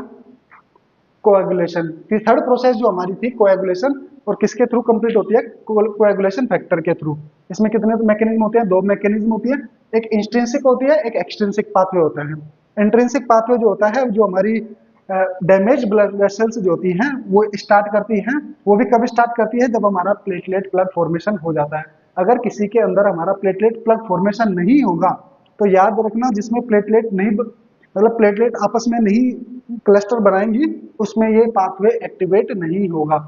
कोएगुलेशन की 3rd प्रोसेस जो हमारी थी कोएगुलेशन, और किसके थ्रू कंप्लीट होती है, कोएगुलेशन फैक्टर के थ्रू। इसमें कितने मैकेनिज्म होते हैं, 2 मैकेनिज्म होती है, एक इंट्रिंसिक होती है, एक एक्सट्रिंसिक पाथवे होता है। इंट्रिंसिक पाथवे जो होता है, जो हमारी डैमेज ब्लड वेसल्स जो होती हैं वो स्टार्ट करती हैं, वो भी कब स्टार्ट करती है, जब हमारा प्लेटलेट प्लग फॉर्मेशन हो जाता है। अगर किसी के अंदर हमारा प्लेटलेट प्लग फॉर्मेशन नहीं होगा तो याद रखना, जिसमें प्लेटलेट नहीं मतलब प्लेटलेट आपस में नहीं क्लस्टर बनाएंगी, उसमें ये पाथवे एक्टिवेट नहीं होगा।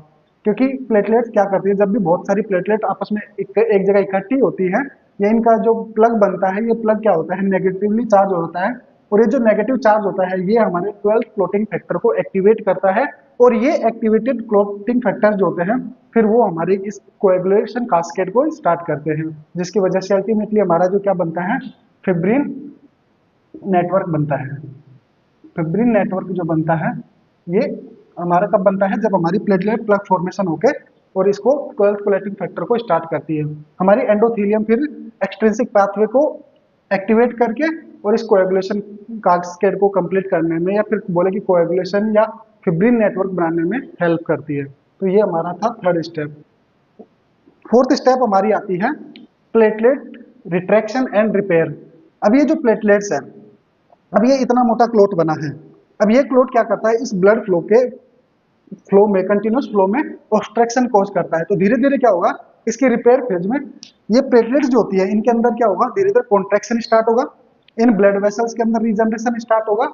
क्योंकि प्लेटलेट्स क्या करती है, जब भी बहुत सारी प्लेटलेट आपस में एक जगह इकट्ठी होती है, या इनका जो प्लग बनता है, ये प्लग क्या होता है, नेगेटिवली चार्ज होता है, और ये जो नेगेटिव चार्ज होता है ये हमारे 12th क्लोटिंग फैक्टर को एक्टिवेट करता है, और ये एक्टिवेटेड क्लोटिंग फैक्टर जो होते हैं फिर वो हमारी इस कोएगुलेशन कास्केड को स्टार्ट करते हैं, जिसकी वजह से अल्टीमेटली हमारा जो क्या बनता है, फिब्रिन नेटवर्क बनता है। फिब्रिन नेटवर्क जो बनता है ये हमारा कब बनता है, जब हमारी प्लेटलेट प्लग फॉर्मेशन होके और इसको 12th क्लोटिंग फैक्टर को स्टार्ट करती है। हमारी एंडोथेलियम फिर एक्सट्रिंसिक पाथवे को एक्टिवेट करके और इस कोएगुलेशन कास्केड को कंप्लीट करने में, या फिर बोले कि कोएगुलेशन या फिब्रिन नेटवर्क बनाने में हेल्प करती है। तो ये हमारा था 3rd स्टेप। 4th स्टेप हमारी आती है प्लेटलेट रिट्रैक्शन एंड रिपेयर। अब ये जो प्लेटलेट्स है, अब ये इतना मोटा क्लोट बना है, अब ये क्लोट क्या करता है, इस ब्लड फ्लो में कंटिन्यूस फ्लो में ऑब्स्ट्रक्शन कॉज करता है। तो धीरे धीरे क्या होगा, इसके रिपेयर फेज में ये प्लेटलेट्स जो होती है इनके अंदर क्या होगा, धीरे धीरे कॉन्ट्रैक्शन स्टार्ट होगा, इन ब्लड वेसल्स के अंदर रीजनरेशन स्टार्ट होगा,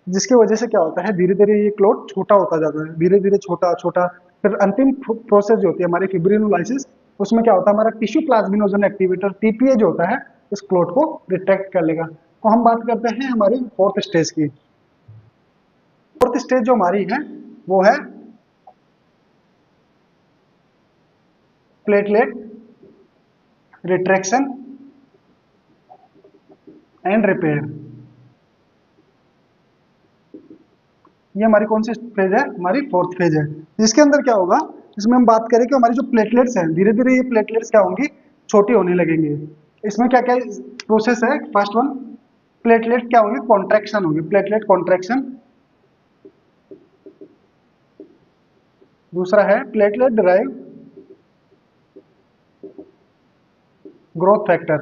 जिसकी वजह से क्या होता है, धीरे धीरे ये क्लोट छोटा होता जाता है, धीरे धीरे छोटा छोटा। फिर अंतिम प्रोसेस जो होती है हमारी फिब्रिनोलाइसिस, उसमें क्या होता है, हमारा टिश्यू प्लाज्मिनोजन एक्टिवेटर टीपीए जो होता है इस क्लोट को रिट्रैक्ट कर लेगा। तो हम बात करते हैं हमारी 4th स्टेज की। 4th स्टेज जो हमारी है वो है प्लेटलेट रिट्रैक्शन एंड रिपेयर। ये हमारी कौन सी फेज है, हमारी 4th फेज है। इसके अंदर क्या होगा, इसमें हम बात करें कि हमारी जो प्लेटलेट्स हैं धीरे धीरे ये प्लेटलेट्स क्या होंगी, छोटी होने लगेंगे। इसमें क्या क्या प्रोसेस है, फर्स्ट वन प्लेटलेट क्या होगी, कॉन्ट्रैक्शन होगी, प्लेटलेट कॉन्ट्रैक्शन। दूसरा है प्लेटलेट ड्राइव ग्रोथ फैक्टर,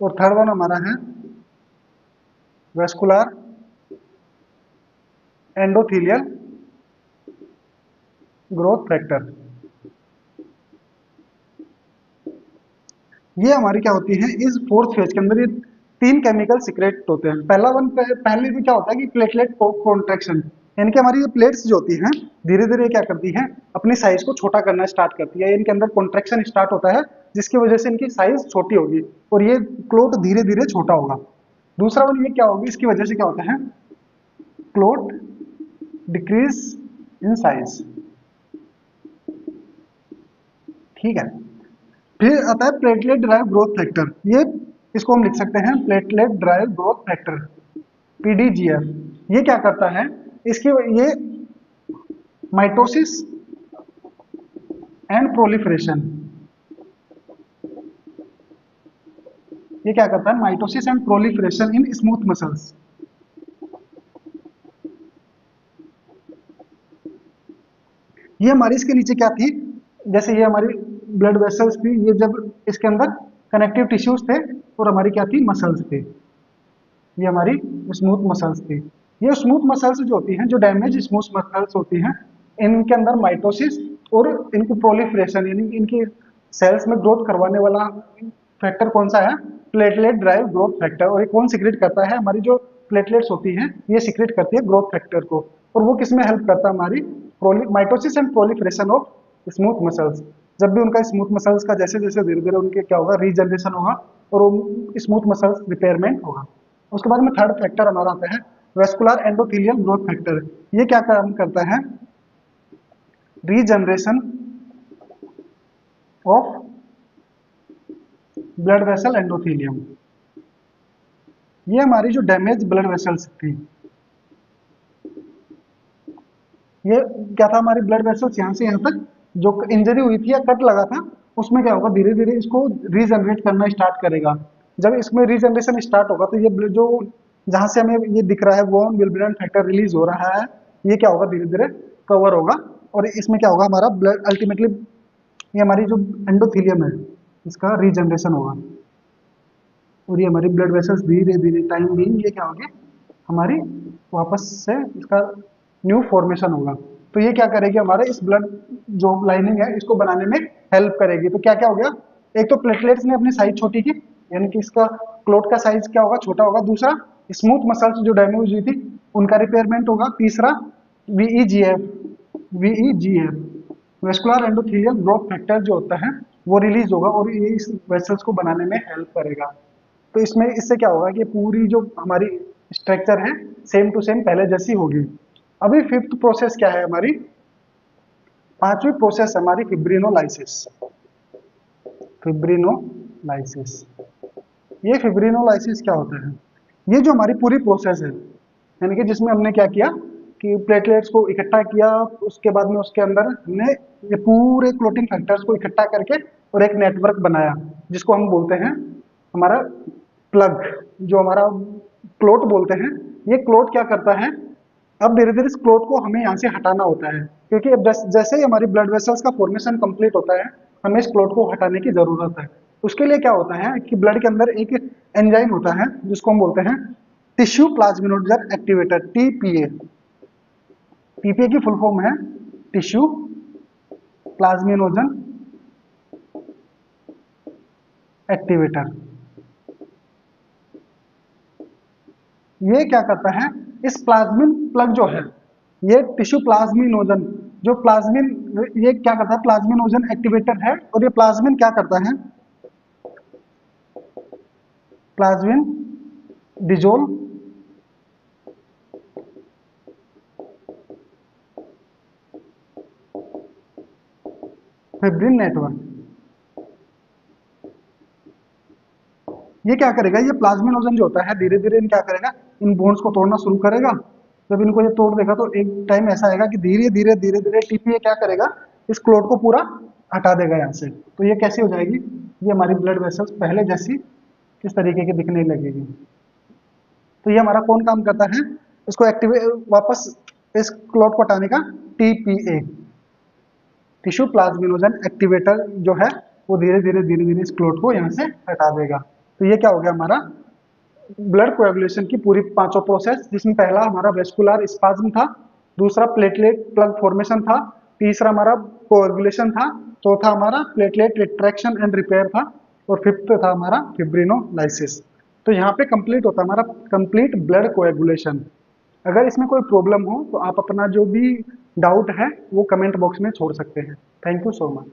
और थर्ड वन हमारा है वेस्कुलर एंडोथेलियल ग्रोथ फैक्टर। ये हमारी क्या होती है, इस 4th फेज के अंदर ये 3 केमिकल सीक्रेट होते हैं। पहले में क्या होता है कि प्लेटलेट कॉन्ट्रैक्शन, यानी कि हमारी ये प्लेट्स जो होती हैं धीरे धीरे क्या करती हैं, अपनी साइज को छोटा करना स्टार्ट करती है, इनके अंदर कॉन्ट्रैक्शन स्टार्ट होता है जिसकी वजह से इनकी साइज छोटी होगी और ये क्लोट धीरे धीरे छोटा होगा। दूसरा वन ये क्या होगी, इसकी वजह से क्या होता है, क्लोट डिक्रीज इन साइज। ठीक है, फिर आता है प्लेटलेट ड्राइव ग्रोथ फैक्टर। ये इसको हम लिख सकते हैं प्लेटलेट ड्राइव ग्रोथ फैक्टर, पीडीजीएफ। ये क्या करता है, इसकी ये माइटोसिस एंड प्रोलिफरेशन, ये क्या करता है, mitosis and proliferation in smooth muscles. ये हमारी इसके नीचे क्या थी, जैसे ये हमारी ब्लड वेसल्स थी, ये जब इसके अंदर कनेक्टिव टिश्यूज थे और हमारी क्या थी, मसल्स थे, ये हमारी स्मूथ मसल्स थी। ये स्मूथ मसल्स जो होती हैं, जो डैमेज स्मूथ मसल्स होती हैं, इनके अंदर माइटोसिस और इनको प्रोलिफरेशन यानी इनकी सेल्स में ग्रोथ करवाने वाला फैक्टर कौन सा है, प्लेटलेट ड्राइव ग्रोथ फैक्टर। और ये कौन सीक्रेट करता है, हमारी जो प्लेटलेट्स होती हैं ये सीक्रेट करती है ग्रोथ फैक्टर को, और वो किसमें हेल्प करता है, हमारी mitosis and proliferation of smooth muscles. जब भी उनका स्मूथ मसल्स का जैसे जैसे धीरे धीरे उनके क्या होगा, रीजनरेशन होगा और स्मूथ मसल्स रिपेयरमेंट होगा। उसके बाद में थर्ड फैक्टर हमारा आता है वेस्कुलर एंडोथेलियल ग्रोथ फैक्टर। ये क्या काम करता है, regeneration of blood vessel endothelium. ये हमारी जो डैमेज ब्लड वेसल्स थी, ये क्या था, हमारी ब्लड वेसल्स यहाँ से यहाँ तक जो इंजरी हुई थी या कट लगा था, उसमें क्या होगा, धीरे धीरे इसको रीजनरेट करना स्टार्ट करेगा। जब इसमें रीजनरेशन स्टार्ट होगा तो ये जो जहां से हमें ये दिख रहा है वॉन विल्बरेंट फैक्टर रिलीज हो रहा है, ये क्या होगा, धीरे धीरे कवर होगा और इसमें क्या होगा, हमारा ब्लड अल्टीमेटली ये हमारी जो एंडोथेलियम है इसका रीजनरेशन होगा और ये हमारी ब्लड वेसल्स धीरे धीरे टाइम बीइंग ये क्या होगी, हमारी वापस से इसका न्यू फॉर्मेशन होगा। तो ये क्या करेगी, हमारे इस ब्लड जो लाइनिंग है इसको बनाने में हेल्प करेगी। तो क्या क्या हो गया, एक तो प्लेटलेट्स ने अपनी साइज छोटी की, यानी कि इसका क्लोट का साइज क्या होगा, छोटा होगा। दूसरा, स्मूथ मसल्स जो डैमेज हुई थी उनका रिपेयरमेंट होगा। तीसरा, VEGF vascular endothelial growth factor जो होता है वो रिलीज होगा और ये इस वेसल्स को बनाने में हेल्प करेगा। तो इसमें इससे क्या होगा कि पूरी जो हमारी स्ट्रक्चर है सेम टू सेम पहले जैसी होगी। अभी फिफ्थ प्रोसेस क्या है हमारी, पांचवी प्रोसेस हमारी फिब्रिनोलाइसिस। फिब्रिनोलाइसिस, ये फिब्रिनोलाइसिस क्या होता है, ये जो हमारी पूरी प्रोसेस है, यानी कि जिसमें हमने क्या किया कि प्लेटलेट्स को इकट्ठा किया, उसके बाद में उसके अंदर हमने ये पूरे क्लोटिंग फैक्टर्स को इकट्ठा करके और एक नेटवर्क बनाया जिसको हम बोलते हैं हमारा प्लग, जो हमारा क्लोट बोलते हैं। ये क्लोट क्या करता है, अब धीरे धीरे इस क्लोट को हमें यहाँ से हटाना होता है, क्योंकि अब जैसे ही हमारी ब्लड वेसल्स का फॉर्मेशन कंप्लीट होता है हमें इस क्लोट को हटाने की जरूरत है। उसके लिए क्या होता है कि ब्लड के अंदर एक एंजाइम होता है जिसको हम बोलते हैं tissue plasminogen activator, TPA. TPA की फुल फॉर्म है टिश्यू प्लाज्मिनोजन एक्टिवेटर। ये क्या करता है, इस प्लाज्मिन प्लग जो है, ये टिश्यू प्लाज्मिनोजन जो प्लाज्मिन, ये क्या करता है, प्लाज्मिनोजन एक्टिवेटर है। और ये प्लाज्मिन क्या करता है, प्लाज्मिन डिजोल्व फिब्रिन नेटवर्क। ये क्या करेगा, ये प्लाज्मिनोजन जो होता है धीरे धीरे इन क्या करेगा, इन बोन्स को तोड़ना शुरू करेगा। जब इनको ये तोड़ देगा तो एक टाइम ऐसा आएगा कि धीरे धीरे धीरे धीरे टीपीए क्या करेगा, इस क्लोट को पूरा हटा देगा यहाँ से। तो ये कैसी हो जाएगी, ये हमारी ब्लड वेसल्स पहले जैसी किस तरीके की दिखने लगेगी। तो ये हमारा कौन काम करता है, इसको एक्टिवेट वापस इस क्लोट को हटाने का, टीपीए टिश्यू प्लाज्मिनोजन एक्टिवेटर जो है वो धीरे धीरे इस क्लोट को यहाँ से हटा देगा। तो ये क्या हो गया, हमारा ब्लड कोएगुलेशन की पूरी पांचों प्रोसेस, जिसमें पहला हमारा वेस्कुलर स्पाज्म था, दूसरा प्लेटलेट प्लग फॉर्मेशन था, तीसरा हमारा कोएगुलेशन था, चौथा हमारा प्लेटलेट रिट्रैक्शन एंड रिपेयर था और फिफ्थ था हमारा फिब्रिनोलाइसिस। तो यहाँ पे कंप्लीट होता है हमारा कंप्लीट ब्लड कोएगुलेशन। अगर इसमें कोई प्रॉब्लम हो तो आप अपना जो भी डाउट है वो कमेंट बॉक्स में छोड़ सकते हैं। Thank you so much.